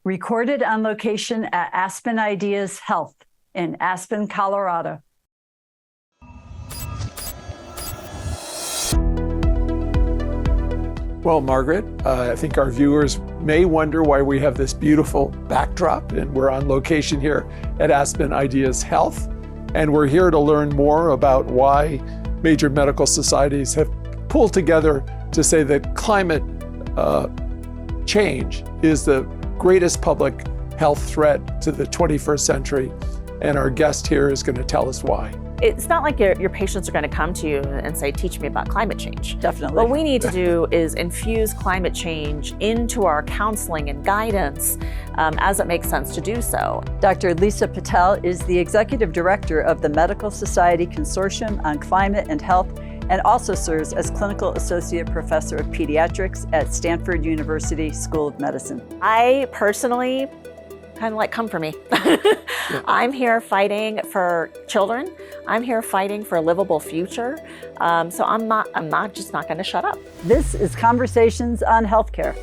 Recorded on location at Aspen Ideas Health in Aspen, Colorado. Well, Margaret, I think our viewers may wonder why we have this beautiful backdrop, and we're on location here at Aspen Ideas Health, and we're here to learn more about why major medical societies have pulled together to say that climate change is the greatest public health threat to the 21st century, and our guest here is going to tell us why. It's not like your patients are going to come to you and say, teach me about climate change. Definitely. What we need to do is infuse climate change into our counseling and guidance as it makes sense to do so. Dr. Lisa Patel is the Executive Director of the Medical Society Consortium on Climate and Health, and also serves as Clinical Associate Professor of Pediatrics at Stanford University School of Medicine. I personally kind of like, come for me. I'm here fighting for children. I'm here fighting for a livable future. So I'm not going to shut up. This is Conversations on Healthcare.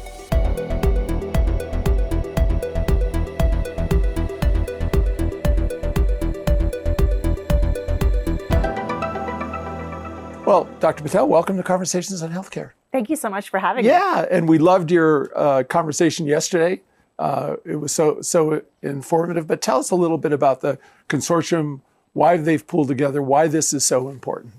Well, Dr. Patel, welcome to Conversations on Healthcare. Thank you so much for having me. Yeah, and we loved your conversation yesterday. It was so informative, but tell us a little bit about the consortium, why they've pulled together, why this is so important.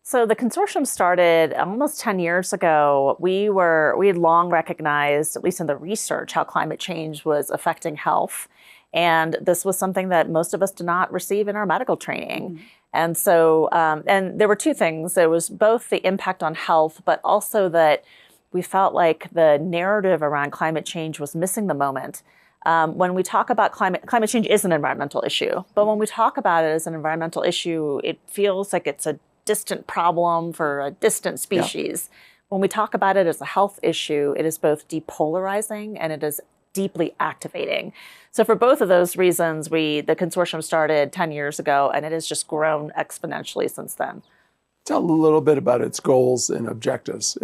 So the consortium started almost 10 years ago. We had long recognized, at least in the research, how climate change was affecting health. And this was something that most of us did not receive in our medical training. Mm-hmm. And so, and there were two things. There was both the impact on health, but also that we felt like the narrative around climate change was missing the moment. When we talk about climate change is an environmental issue, but when we talk about it as an environmental issue, it feels like it's a distant problem for a distant species. Yeah. When we talk about it as a health issue, it is both depolarizing and it is deeply activating. So for both of those reasons, the consortium started 10 years ago, and it has just grown exponentially since then. Tell a little bit about its goals and objectives.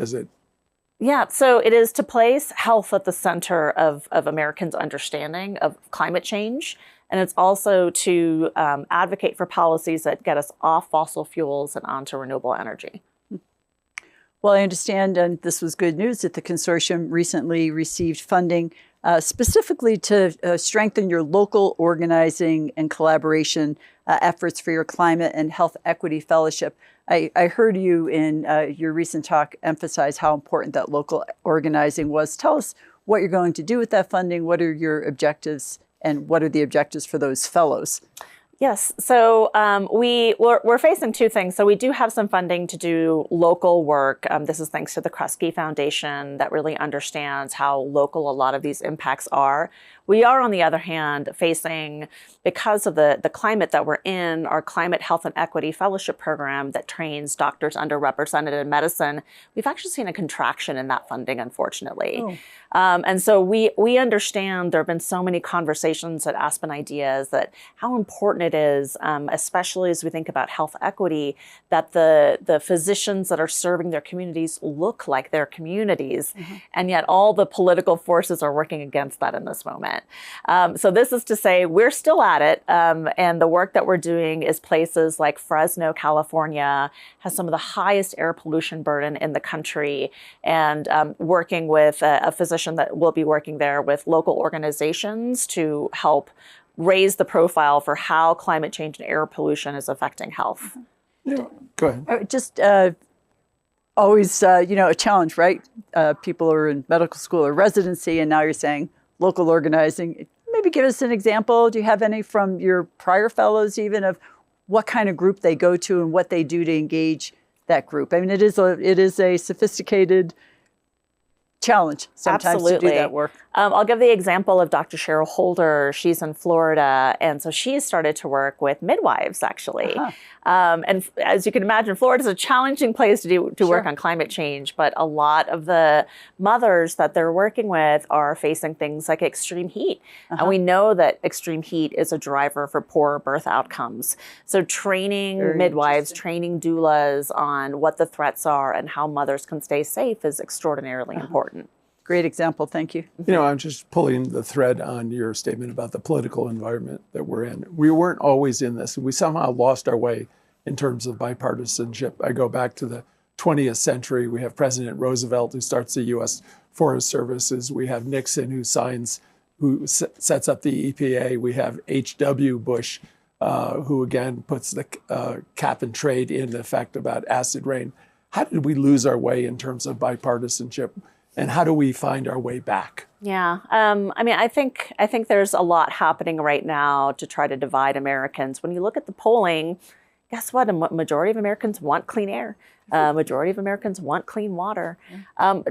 Yeah, so it is to place health at the center of Americans' understanding of climate change. And it's also to advocate for policies that get us off fossil fuels and onto renewable energy. Well, I understand, and this was good news, that the consortium recently received funding specifically to strengthen your local organizing and collaboration efforts for your Climate and Health Equity Fellowship. I heard you in your recent talk emphasize how important that local organizing was. Tell us what you're going to do with that funding, what are your objectives, and what are the objectives for those fellows? Yes, so we're facing two things. So we do have some funding to do local work. This is thanks to the Kresge Foundation that really understands how local a lot of these impacts are. We are, on the other hand, facing, because of the climate that we're in, our Climate, Health, and Equity Fellowship Program that trains doctors underrepresented in medicine, we've actually seen a contraction in that funding, unfortunately. Oh. And so we understand there have been so many conversations at Aspen Ideas that how important it is, especially as we think about health equity, that the physicians that are serving their communities look like their communities. Mm-hmm. And yet all the political forces are working against that in this moment. So this is to say we're still at it. And the work that we're doing is places like Fresno, California, has some of the highest air pollution burden in the country, and working with a physician that will be working there with local organizations to help raise the profile for how climate change and air pollution is affecting health. Yeah, go ahead. Just always, a challenge, right? People are in medical school or residency, and now you're saying local organizing. Maybe give us an example. Do you have any from your prior fellows even of what kind of group they go to and what they do to engage that group? I mean, it is a sophisticated challenge sometimes. Absolutely. To do that work. I'll give the example of Dr. Cheryl Holder. She's in Florida, and so she started to work with midwives, actually. Uh-huh. And as you can imagine, Florida is a challenging place to work on climate change, but a lot of the mothers that they're working with are facing things like extreme heat. Uh-huh. And we know that extreme heat is a driver for poor birth outcomes. So training midwives, training doulas on what the threats are and how mothers can stay safe is extraordinarily important. Great example. Thank you. You know, I'm just pulling the thread on your statement about the political environment that we're in. We weren't always in this. We somehow lost our way in terms of bipartisanship. I go back to the 20th century. We have President Roosevelt who starts the U.S. Forest Services. We have Nixon who sets up the EPA. We have H.W. Bush, who again puts the cap and trade in effect about acid rain. How did we lose our way in terms of bipartisanship? And how do we find our way back? Yeah, I mean, I think there's a lot happening right now to try to divide Americans. When you look at the polling, guess what? A majority of Americans want clean air. Majority of Americans want clean water.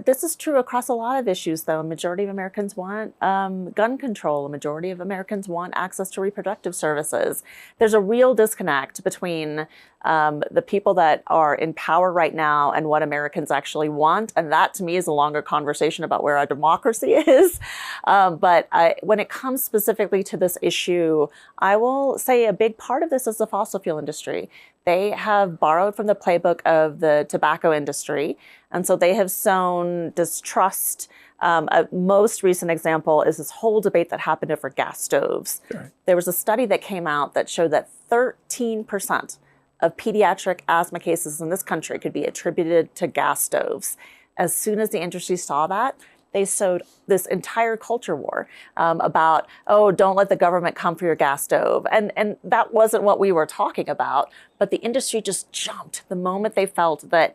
This is true across a lot of issues, though. A majority of Americans want gun control. A majority of Americans want access to reproductive services. There's a real disconnect between the people that are in power right now and what Americans actually want. And that, to me, is a longer conversation about where our democracy is. But when it comes specifically to this issue, I will say a big part of this is the fossil fuel industry. They have borrowed from the playbook of the tobacco industry, and so they have sown distrust. A most recent example is this whole debate that happened over gas stoves. Right. There was a study that came out that showed that 13% of pediatric asthma cases in this country could be attributed to gas stoves. As soon as the industry saw that, they sowed this entire culture war about, oh, don't let the government come for your gas stove. And that wasn't what we were talking about. But the industry just jumped the moment they felt that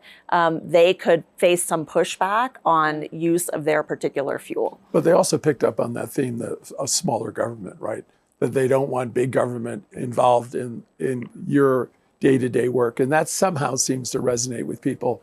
they could face some pushback on use of their particular fuel. But they also picked up on that theme of a smaller government, right? That they don't want big government involved in your day-to-day work. And that somehow seems to resonate with people.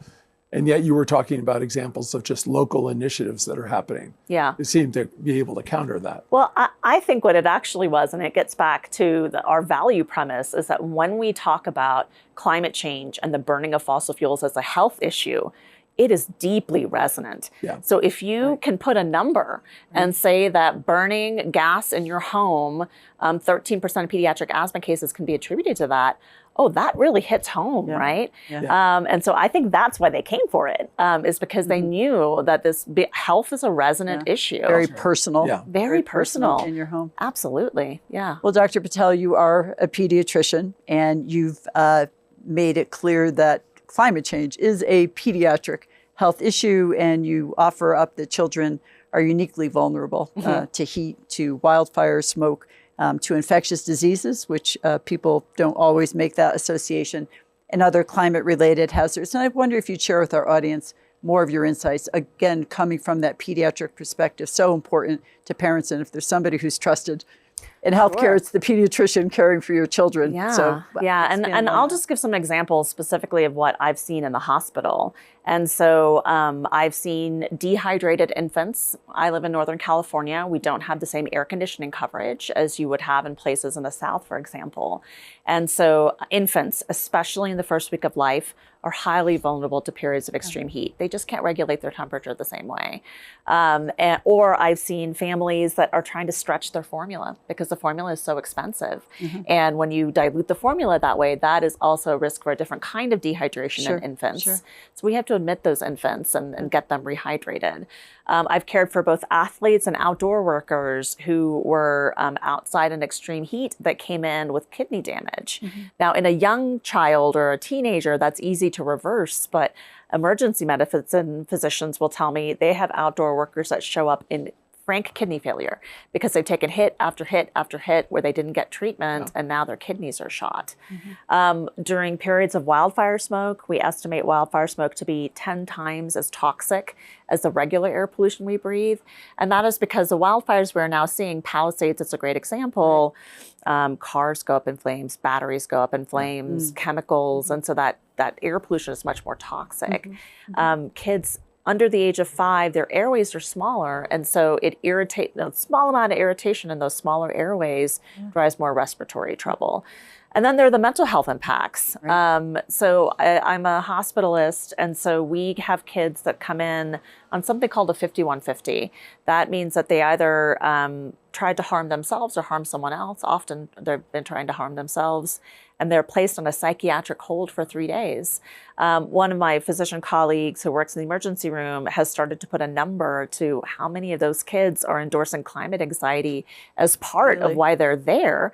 And yet you were talking about examples of just local initiatives that are happening. Yeah. You seem to be able to counter that. Well, I think what it actually was, and it gets back to our value premise, is that when we talk about climate change and the burning of fossil fuels as a health issue, it is deeply resonant. Yeah. So if you can put a number and say that burning gas in your home, 13% of pediatric asthma cases can be attributed to that, oh, that really hits home, right? Yeah. And so I think that's why they came for it, is because they knew that this health is a resonant issue. Very personal. Yeah. Very personal. In your home. Absolutely, yeah. Well, Dr. Patel, you are a pediatrician, and you've made it clear that climate change is a pediatric health issue, and you offer up that children are uniquely vulnerable to heat, to wildfire, smoke, to infectious diseases, which people don't always make that association, and other climate-related hazards. And I wonder if you'd share with our audience more of your insights, again, coming from that pediatric perspective, so important to parents. And if there's somebody who's trusted in healthcare, it's the pediatrician caring for your children. Yeah, so, and I'll just give some examples specifically of what I've seen in the hospital. And so I've seen dehydrated infants. I live in Northern California. We don't have the same air conditioning coverage as you would have in places in the South, for example. And so infants, especially in the first week of life, are highly vulnerable to periods of extreme heat. They just can't regulate their temperature the same way. Or I've seen families that are trying to stretch their formula because the formula is so expensive. And when you dilute the formula that way, that is also a risk for a different kind of dehydration in infants. So we have to admit those infants and get them rehydrated. I've cared for both athletes and outdoor workers who were outside in extreme heat that came in with kidney damage. Now, in a young child or a teenager, that's easy to reverse, but emergency medicine physicians will tell me they have outdoor workers that show up in frank kidney failure because they've taken hit after hit after hit where they didn't get treatment and now their kidneys are shot. During periods of wildfire smoke, we estimate wildfire smoke to be 10 times as toxic as the regular air pollution we breathe. And that is because the wildfires we're now seeing, Palisades is a great example, cars go up in flames, batteries go up in flames, chemicals, and so that air pollution is much more toxic. Kids under the age of 5, their airways are smaller, and so it irritates, a small amount of irritation in those smaller airways drives more respiratory trouble. And then there are the mental health impacts. So I'm a hospitalist, and so we have kids that come in on something called a 5150. That means that they either tried to harm themselves or harm someone else. Often they've been trying to harm themselves. and they're placed on a psychiatric hold for 3 days. One of my physician colleagues who works in the emergency room has started to put a number to how many of those kids are endorsing climate anxiety as part of why they're there.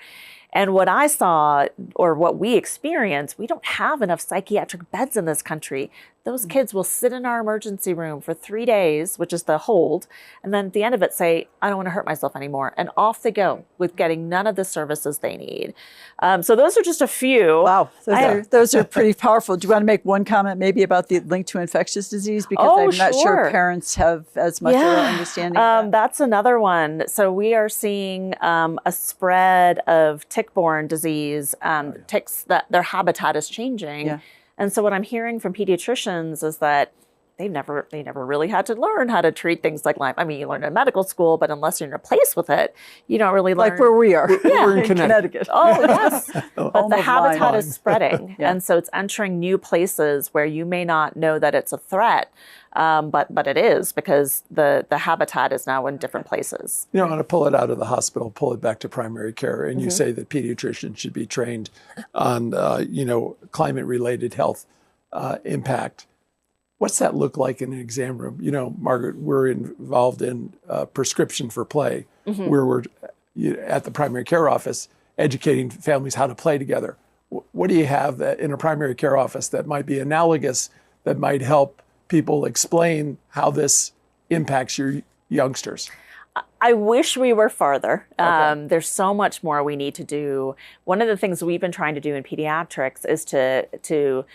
And what I saw, or what we experience, we don't have enough psychiatric beds in this country. Those kids will sit in our emergency room for 3 days, which is the hold, and then at the end of it say, I don't want to hurt myself anymore. And off they go with getting none of the services they need. So those are just a few. Wow, those are pretty powerful. Do you want to make one comment maybe about the link to infectious disease? Because I'm not sure parents have as much of an understanding of that. That's another one. So we are seeing a spread of tick-borne disease. Ticks, that their habitat is changing. Yeah. And so what I'm hearing from pediatricians is that they never really had to learn how to treat things like Lyme. I mean, you learn in medical school, but unless you're in a place with it, you don't really learn. Like where we are. We're in Connecticut. Oh, yes. But the habitat is spreading. And so it's entering new places where you may not know that it's a threat, but it is, because the habitat is now in different places. You know, I want to pull it out of the hospital, pull it back to primary care, and you say that pediatricians should be trained on, climate-related health impact. What's that look like in an exam room? You know, Margaret, we're involved in prescription for play, where we're at the primary care office educating families how to play together. What do you have in a primary care office that might be analogous, that might help people explain how this impacts your youngsters? I wish we were farther. Okay. There's so much more we need to do. One of the things we've been trying to do in pediatrics is to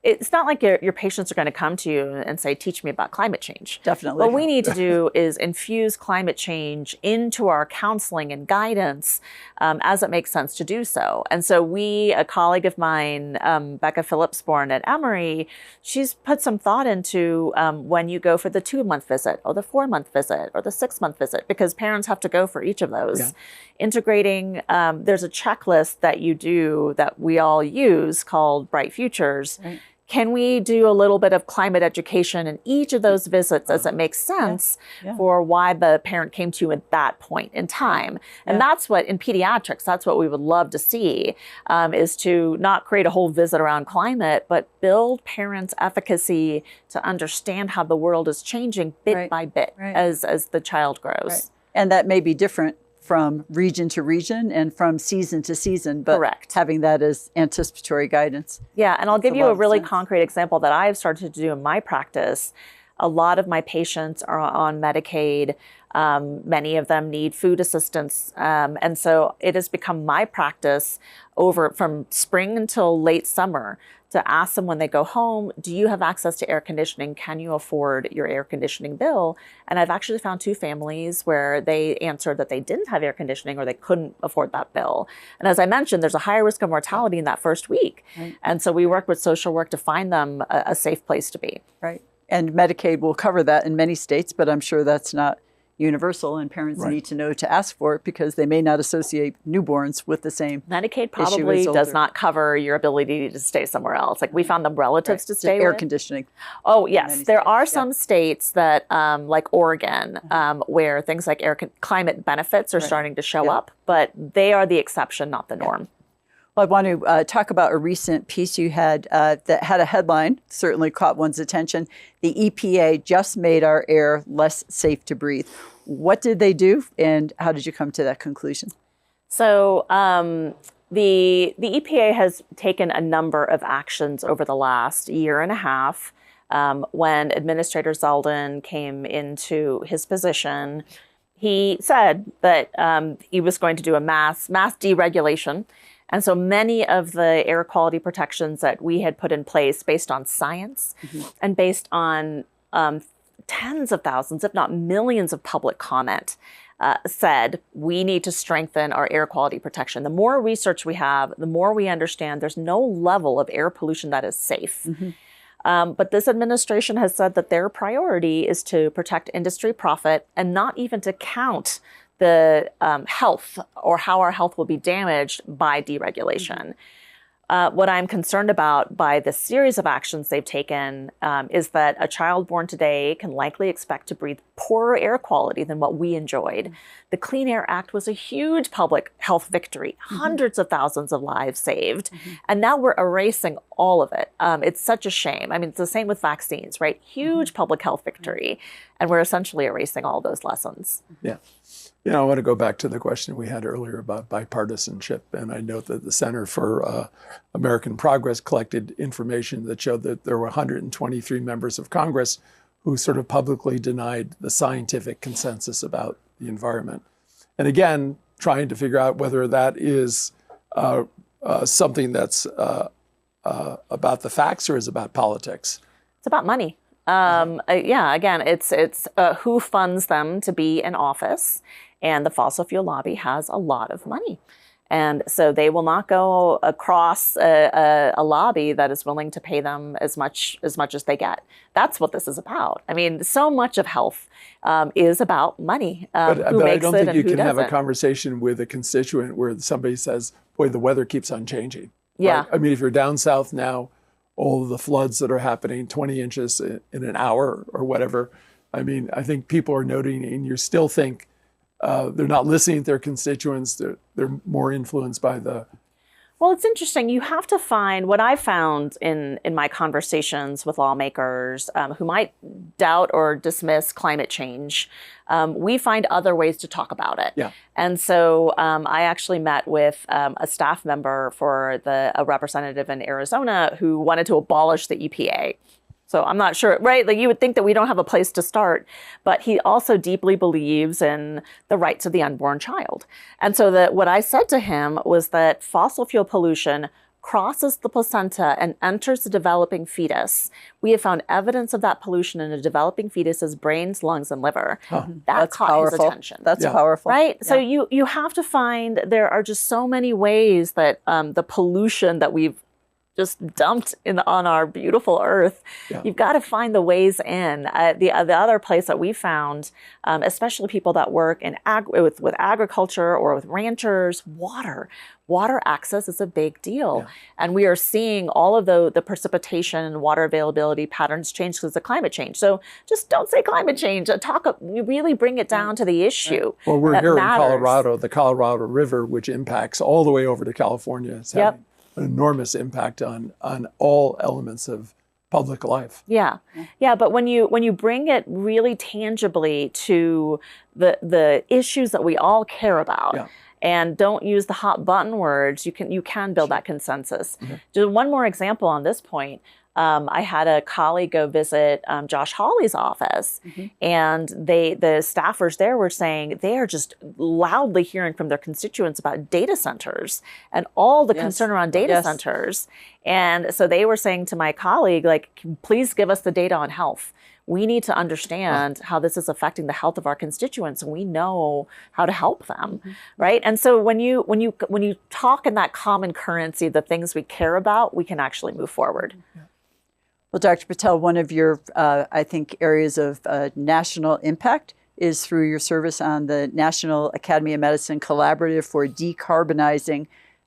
it's not like your patients are going to come to you and say, teach me about climate change. Definitely. What we need to do is infuse climate change into our counseling and guidance as it makes sense to do so. And so a colleague of mine, Becca Phillipsborn at Emory, she's put some thought into when you go for the 2-month visit or the 4-month visit or the 6-month visit, because parents have to go for each of those. Yeah. Integrating, there's a checklist that you do that we all use called Bright Futures. Right. Can we do a little bit of climate education in each of those visits as it makes sense for why the parent came to you at that point in time? And that's what, in pediatrics, that's what we would love to see, is to not create a whole visit around climate, but build parents' efficacy to understand how the world is changing bit by bit as the child grows. Right. And that may be different from region to region and from season to season, but having that as anticipatory guidance. Yeah, and I'll give you a really concrete example that I've started to do in my practice. A lot of my patients are on Medicaid. Many of them need food assistance. And so it has become my practice from spring until late summer to ask them when they go home, do you have access to air conditioning? Can you afford your air conditioning bill? And I've actually found 2 families where they answered that they didn't have air conditioning or they couldn't afford that bill. And as I mentioned, there's a higher risk of mortality in that first week. Right. And so we work with social work to find them a safe place to be. Right. And Medicaid will cover that in many states, but I'm sure that's not universal, and parents need to know to ask for it because they may not associate newborns with the same Medicaid probably does not cover your ability to stay somewhere else. Like we found them relatives to stay air with. Conditioning. Oh, yes. There are some states that, like Oregon, where things like climate benefits are starting to show up, but they are the exception, not the norm. Well, I want to talk about a recent piece you had that had a headline, certainly caught one's attention. The EPA just made our air less safe to breathe. What did they do, and how did you come to that conclusion? So the EPA has taken a number of actions over the last year and a half. When Administrator Zeldin came into his position, he said that he was going to do a mass deregulation. And so many of the air quality protections that we had put in place based on science and based on tens of thousands, if not millions of public comment, said we need to strengthen our air quality protection. The more research we have, the more we understand there's no level of air pollution that is safe. But this administration has said that their priority is to protect industry profit and not even to count the health or how our health will be damaged by deregulation. What I'm concerned about by the series of actions they've taken is that a child born today can likely expect to breathe poorer air quality than what we enjoyed. The Clean Air Act was a huge public health victory, hundreds of thousands of lives saved. And now we're erasing all of it. It's such a shame. I mean, it's the same with vaccines, right? Huge public health victory. And we're essentially erasing all those lessons. Yeah. You know, I want to go back to the question we had earlier about bipartisanship. And I note that the Center for American Progress collected information that showed that there were 123 members of Congress who sort of publicly denied the scientific consensus about the environment. And again, trying to figure out whether that is something that's about the facts or is about politics. It's about money. Yeah, again, it's who funds them to be in office. And the fossil fuel lobby has a lot of money. And so they will not go across a lobby that is willing to pay them as much as they get. That's what this is about. I mean, so much of health is about money. But I don't think you can have a conversation with a constituent where somebody says, boy, the weather keeps on changing. Yeah. Right? I mean, if you're down south now, all of the floods that are happening, 20 inches in an hour or whatever, I mean, I think people are noting, and you still think, they're not listening to their constituents. They're more influenced by the. Well, it's interesting. You have to find what I found in my conversations with lawmakers who might doubt or dismiss climate change. We find other ways to talk about it. Yeah. And so I actually met with a staff member for a representative in Arizona who wanted to abolish the EPA. So I'm not sure, right? Like you would think that we don't have a place to start, but he also deeply believes in the rights of the unborn child. And so what I said to him was that fossil fuel pollution crosses the placenta and enters the developing fetus. We have found evidence of that pollution in a developing fetus's brains, lungs, and liver. That caught his attention. That's powerful. Right? Yeah. So you have to find there are just so many ways that the pollution that we've just dumped on our beautiful earth. Yeah. You've got to find the ways in. The other place that we found, especially people that work in with agriculture or with ranchers, water access is a big deal. Yeah. And we are seeing all of the precipitation and water availability patterns change because of climate change. So just don't say climate change. You really bring it down to the issue. Well, we're here matters. In Colorado, the Colorado River, which impacts all the way over to California. It's having an enormous impact on all elements of public life. Yeah. But when you bring it really tangibly to the issues that we all care about, and don't use the hot button words, you can build that consensus. Just one more example on this point. I had a colleague go visit Josh Hawley's office, and the staffers there were saying they are just loudly hearing from their constituents about data centers and all the concern around data centers. And so they were saying to my colleague, like, please give us the data on health. We need to understand how this is affecting the health of our constituents, and we know how to help them, right? And so when you talk in that common currency, the things we care about, we can actually move forward. Well, Dr. Patel, one of your, I think, areas of national impact is through your service on the National Academy of Medicine Collaborative for Decarbonizing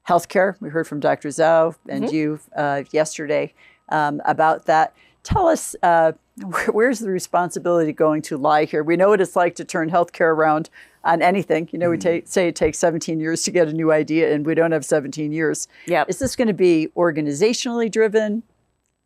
Healthcare. We heard from Dr. Zhao and you yesterday about that. Tell us, where's the responsibility going to lie here? We know what it's like to turn healthcare around on anything. You know, we say it takes 17 years to get a new idea, and we don't have 17 years. Yep. Is this going to be organizationally driven,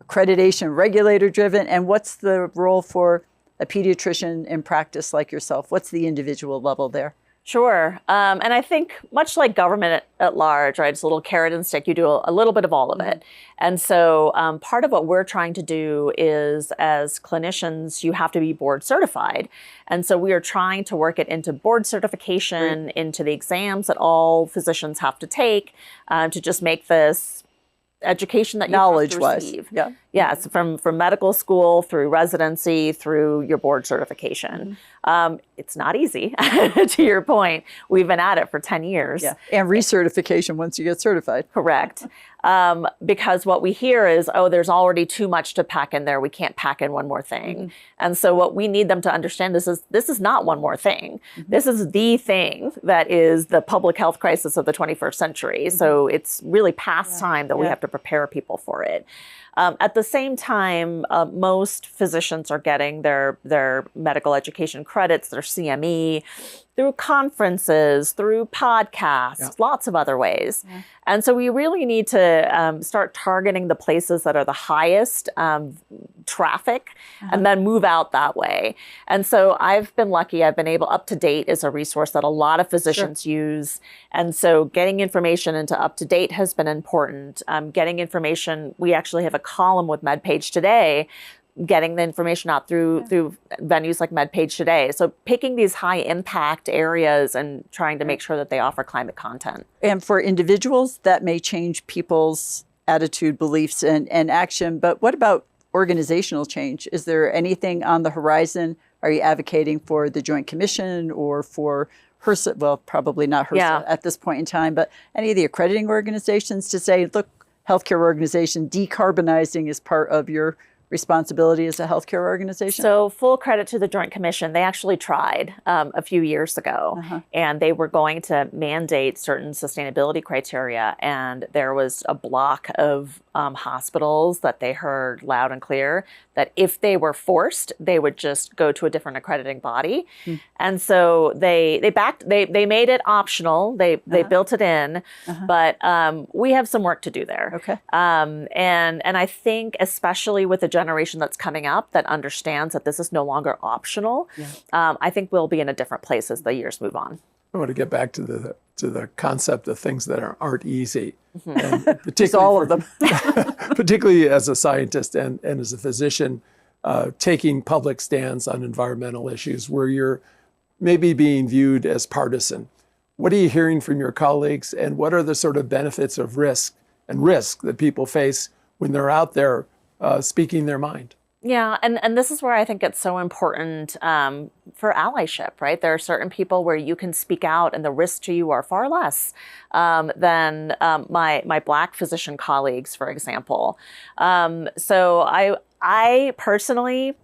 accreditation regulator driven, and what's the role for a pediatrician in practice like yourself? What's the individual level there? Sure. And I think much like government at large, right, it's a little carrot and stick. You do a little bit of all of it. And so part of what we're trying to do is, as clinicians, you have to be board certified. And so we are trying to work it into board certification, into the exams that all physicians have to take to just make this education that you have to receive. Yes, from medical school through residency through your board certification. It's not easy, to your point. We've been at it for 10 years. Yeah, and recertification once you get certified. Correct. Because what we hear is, oh, there's already too much to pack in there. We can't pack in one more thing. And so what we need them to understand this is not one more thing. This is the thing that is the public health crisis of the 21st century. So it's really past time that we have to prepare people for it. At the same time, most physicians are getting their medical education credits, their CME. through conferences, through podcasts, lots of other ways. And so we really need to start targeting the places that are the highest traffic and then move out that way. And so I've been lucky. I've been able, UpToDate is a resource that a lot of physicians use. And so getting information into UpToDate has been important. Getting information, we actually have a column with MedPage Today, getting the information out through venues like MedPage Today. So picking these high impact areas and trying to make sure that they offer climate content. And for individuals, that may change people's attitude, beliefs, and action. But what about organizational change? Is there anything on the horizon? Are you advocating for the Joint Commission or for HRSA? Well, probably not HRSA at this point in time, but any of the accrediting organizations to say, look, healthcare organization, decarbonizing is part of your responsibility as a healthcare organization? So full credit to the Joint Commission. They actually tried a few years ago, and they were going to mandate certain sustainability criteria. And there was a block of hospitals that they heard loud and clear that if they were forced, they would just go to a different accrediting body. And so they made it optional. They built it in, but we have some work to do there. Okay. And I think especially with the generation that's coming up that understands that this is no longer optional, I think we'll be in a different place as the years move on. I want to get back to the concept of things that aren't easy, and particularly all of them. particularly as a scientist and as a physician, taking public stands on environmental issues where you're maybe being viewed as partisan. What are you hearing from your colleagues, and what are the sort of benefits of risk that people face when they're out there speaking their mind? Yeah, and this is where I think it's so important for allyship, right? There are certain people where you can speak out and the risks to you are far less than my Black physician colleagues, for example. So I personally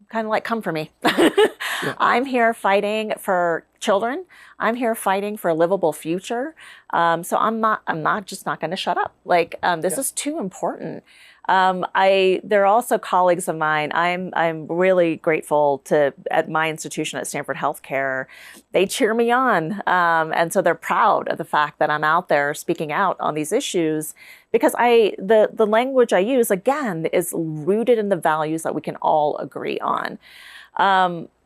kind of like, come for me. I'm here fighting for children. I'm here fighting for a livable future. So I'm not going to shut up. Like, this is too important. There are also colleagues of mine. I'm really grateful to, at my institution at Stanford Healthcare, they cheer me on. And so they're proud of the fact that I'm out there speaking out on these issues, because the language I use, again, is rooted in the values that we can all agree on.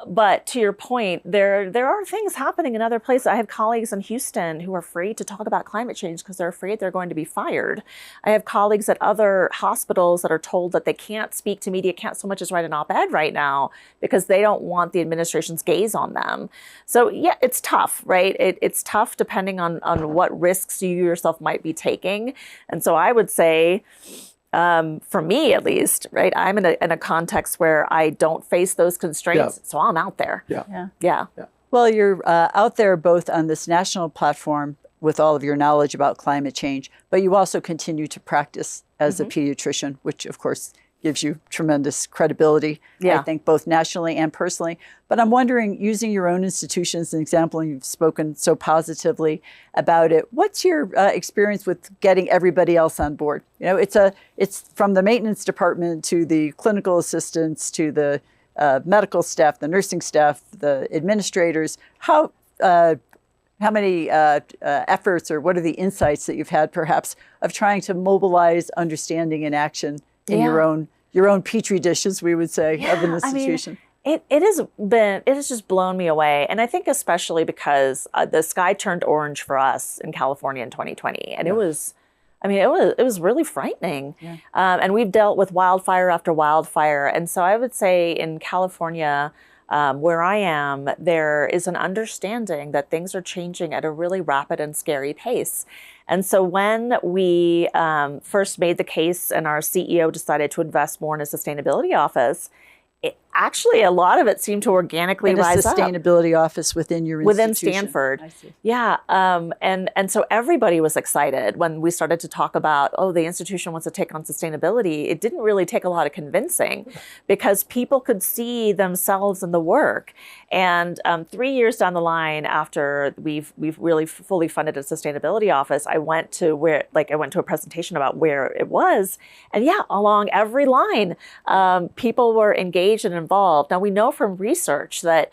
But to your point, there are things happening in other places. I have colleagues in Houston who are afraid to talk about climate change because they're afraid they're going to be fired. I have colleagues at other hospitals that are told that they can't speak to media, can't so much as write an op-ed right now because they don't want the administration's gaze on them. So yeah, it's tough, right? It's tough depending on what risks you yourself might be taking. And so I would say, for me at least, right, I'm in a context where I don't face those constraints, so I'm out there. Yeah. Well, you're out there both on this national platform with all of your knowledge about climate change, but you also continue to practice as a pediatrician, which of course gives you tremendous credibility, I think, both nationally and personally. But I'm wondering, using your own institution as an example, and you've spoken so positively about it, what's your experience with getting everybody else on board? You know, it's from the maintenance department to the clinical assistants to the medical staff, the nursing staff, the administrators. How many efforts, or what are the insights that you've had perhaps of trying to mobilize understanding and action in your own petri dish, as we would say, of an institution? I mean, it has just blown me away. And I think especially because the sky turned orange for us in California in 2020. And it was really frightening. And we've dealt with wildfire after wildfire. And so I would say in California, where I am, there is an understanding that things are changing at a really rapid and scary pace. And so when we first made the case and our CEO decided to invest more in a sustainability office, actually, a lot of it seemed to organically rise up. And a sustainability office within your institution. Within Stanford. I see. Yeah. And so everybody was excited when we started to talk about, the institution wants to take on sustainability. It didn't really take a lot of convincing because people could see themselves in the work. And 3 years down the line, after we've really fully funded a sustainability office, I went to a presentation about where it was. And along every line, people were engaged and involved. Now, we know from research that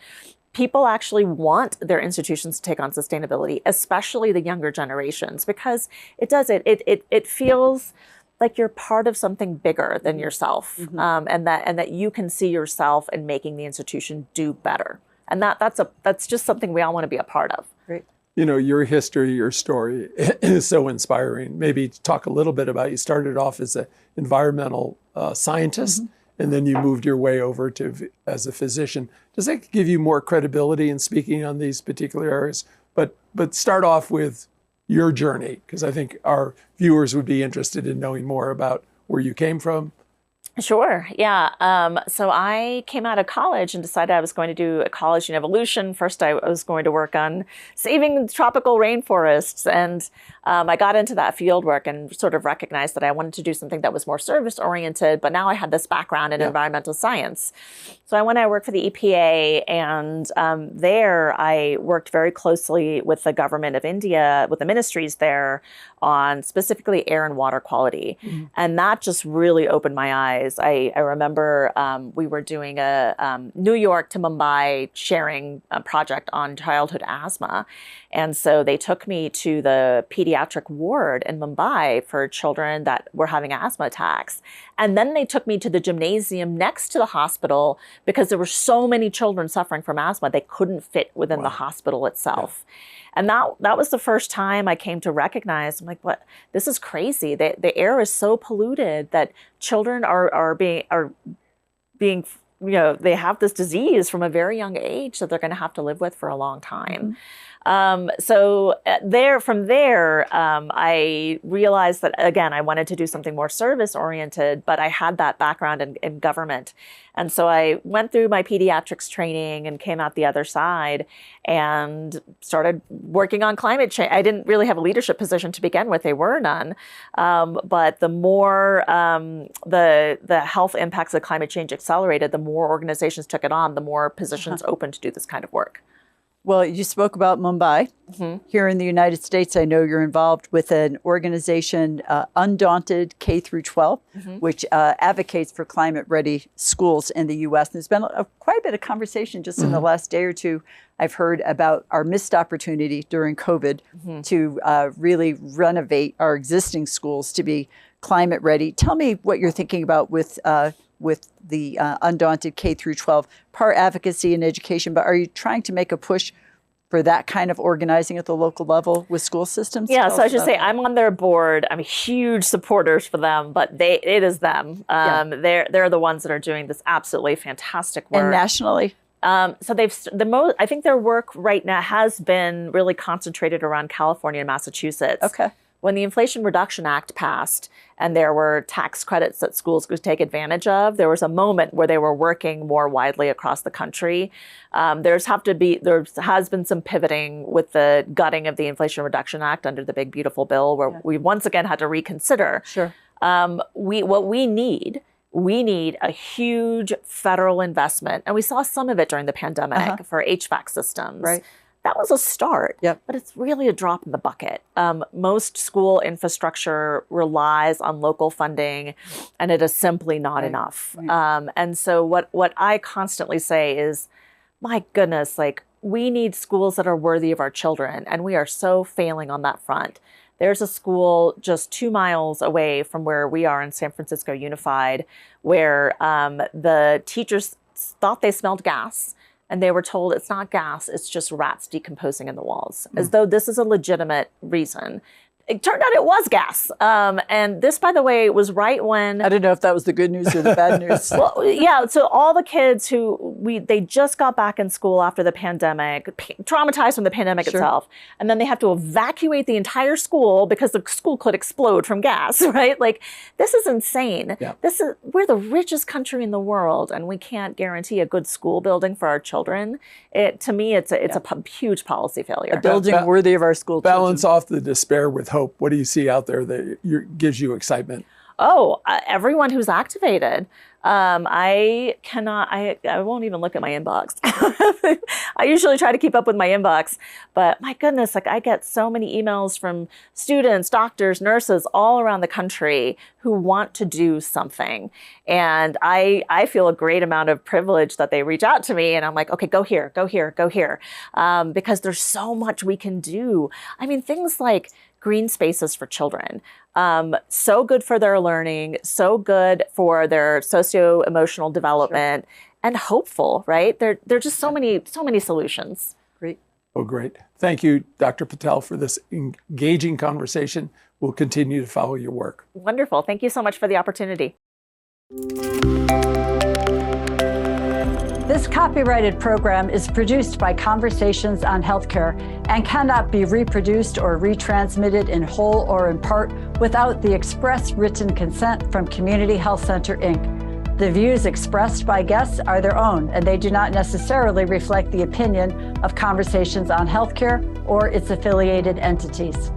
people actually want their institutions to take on sustainability, especially the younger generations, because it feels like you're part of something bigger than yourself, and that you can see yourself in making the institution do better. And that's just something we all want to be a part of. Great. You know, your history, your story is so inspiring. Maybe talk a little bit about, you started off as an environmental scientist, and then you moved your way over to as a physician. Does that give you more credibility in speaking on these particular areas? But start off with your journey, because I think our viewers would be interested in knowing more about where you came from. Sure. Yeah. So I came out of college and decided I was going to do ecology and evolution. First, I was going to work on saving tropical rainforests. And I got into that field work and sort of recognized that I wanted to do something that was more service oriented. But now I had this background in environmental science. So I went, I worked for the EPA, and there I worked very closely with the government of India, with the ministries there, on specifically air and water quality. And that just really opened my eyes. I remember we were doing a New York to Mumbai sharing project on childhood asthma. And so they took me to the pediatric ward in Mumbai for children that were having asthma attacks. And then they took me to the gymnasium next to the hospital because there were so many children suffering from asthma, they couldn't fit within the hospital itself. And that was the first time I came to recognize, I'm like, what? This is crazy. The air is so polluted that children are being, you know, they have this disease from a very young age that they're going to have to live with for a long time. So from there, I realized that, again, I wanted to do something more service oriented, but I had that background in government. And so I went through my pediatrics training and came out the other side and started working on climate change. I didn't really have a leadership position to begin with. There were none. But the more the health impacts of climate change accelerated, the more organizations took it on, the more positions opened to do this kind of work. Well, you spoke about Mumbai. Here in the United States, I know you're involved with an organization, Undaunted K through 12, which advocates for climate-ready schools in the U.S. There's been quite a bit of conversation just in the last day or two. I've heard about our missed opportunity during COVID to really renovate our existing schools to be climate-ready. Tell me what you're thinking about with the Undaunted K through 12, part advocacy and education, but are you trying to make a push for that kind of organizing at the local level with school systems? Yeah, so I should say I'm on their board. I'm huge supporters for them, but it is them. They're the ones that are doing this absolutely fantastic work. And nationally? So I think their work right now has been really concentrated around California and Massachusetts. Okay. When the Inflation Reduction Act passed and there were tax credits that schools could take advantage of, there was a moment where they were working more widely across the country. There has been some pivoting with the gutting of the Inflation Reduction Act under the Big Beautiful Bill, where we once again had to reconsider. Sure. What we need a huge federal investment, and we saw some of it during the pandemic for HVAC systems. Right. That was a start, but it's really a drop in the bucket. Most school infrastructure relies on local funding, and it is simply not enough. And so what I constantly say is, my goodness, like, we need schools that are worthy of our children, and we are so failing on that front. There's a school just 2 miles away from where we are in San Francisco Unified, where the teachers thought they smelled gas. And they were told it's not gas, it's just rats decomposing in the walls, as though this is a legitimate reason. It turned out it was gas. And this, by the way, was right when... I don't know if that was the good news or the bad news. Well, yeah, so all the kids they just got back in school after the pandemic, traumatized from the pandemic itself. And then they have to evacuate the entire school because the school could explode from gas, right? Like, this is insane. Yeah. We're the richest country in the world, and we can't guarantee a good school building for our children. To me, it's a huge policy failure. A building worthy of our school children. Balance off the despair with hope. What do you see out there that gives you excitement? Everyone who's activated. I cannot, I won't even look at my inbox. I usually try to keep up with my inbox, but my goodness, like I get so many emails from students, doctors, nurses all around the country who want to do something. And I feel a great amount of privilege that they reach out to me and I'm like, okay, go here, go here, go here. Because there's so much we can do. I mean, things like green spaces for children. So good for their learning, so good for their socio-emotional development, and hopeful, right? There are just so many solutions. Great. Oh, great. Thank you, Dr. Patel, for this engaging conversation. We'll continue to follow your work. Wonderful. Thank you so much for the opportunity. This copyrighted program is produced by Conversations on Healthcare and cannot be reproduced or retransmitted in whole or in part without the express written consent from Community Health Center, Inc. The views expressed by guests are their own, and they do not necessarily reflect the opinion of Conversations on Healthcare or its affiliated entities.